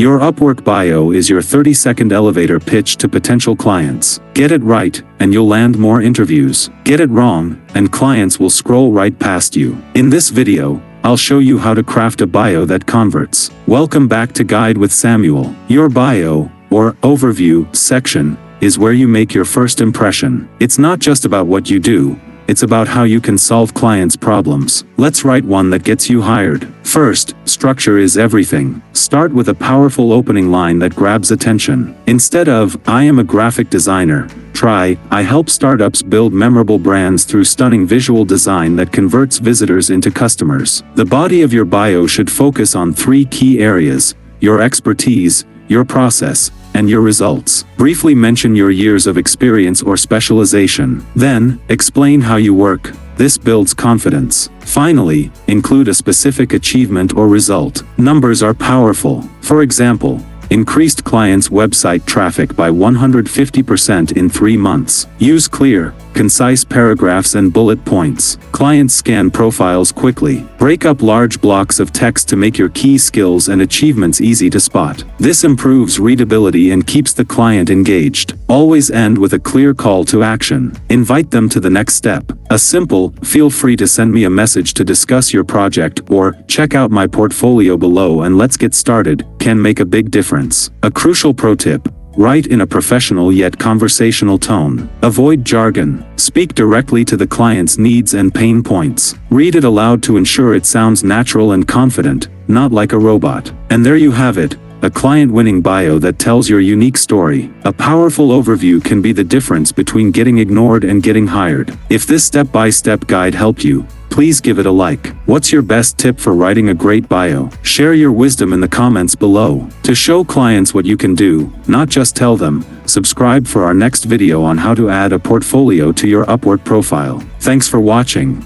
Your Upwork bio is your 30-second elevator pitch to potential clients. Get it right, and you'll land more interviews. Get it wrong, and clients will scroll right past you. In this video, I'll show you how to craft a bio that converts. Welcome back to Guide with Samuel. Your bio, or overview, section, is where you make your first impression. It's not just about what you do, it's about how you can solve clients' problems. Let's write one that gets you hired. First, structure is everything. Start with a powerful opening line that grabs attention. Instead of, "I am a graphic designer," try, "I help startups build memorable brands through stunning visual design that converts visitors into customers." The body of your bio should focus on three key areas: your expertise, your process, and your results. Briefly mention your years of experience or specialization. Then, explain how you work. This builds confidence. Finally, include a specific achievement or result. Numbers are powerful. For example, increased clients' website traffic by 150% in 3 months. Use clear, concise paragraphs and bullet points. Clients scan profiles quickly. Break up large blocks of text to make your key skills and achievements easy to spot. This improves readability and keeps the client engaged. Always end with a clear call to action. Invite them to the next step. A simple, "Feel free to send me a message to discuss your project," or "Check out my portfolio below and let's get started," can make a big difference. A crucial pro tip: write in a professional yet conversational tone. Avoid jargon. Speak directly to the client's needs and pain points. Read it aloud to ensure it sounds natural and confident, not like a robot. And there you have it, a client-winning bio that tells your unique story. A powerful overview can be the difference between getting ignored and getting hired. If this step-by-step guide helped you, please give it a like. What's your best tip for writing a great bio? Share your wisdom in the comments below. To show clients what you can do, not just tell them, subscribe for our next video on how to add a portfolio to your Upwork profile. Thanks for watching.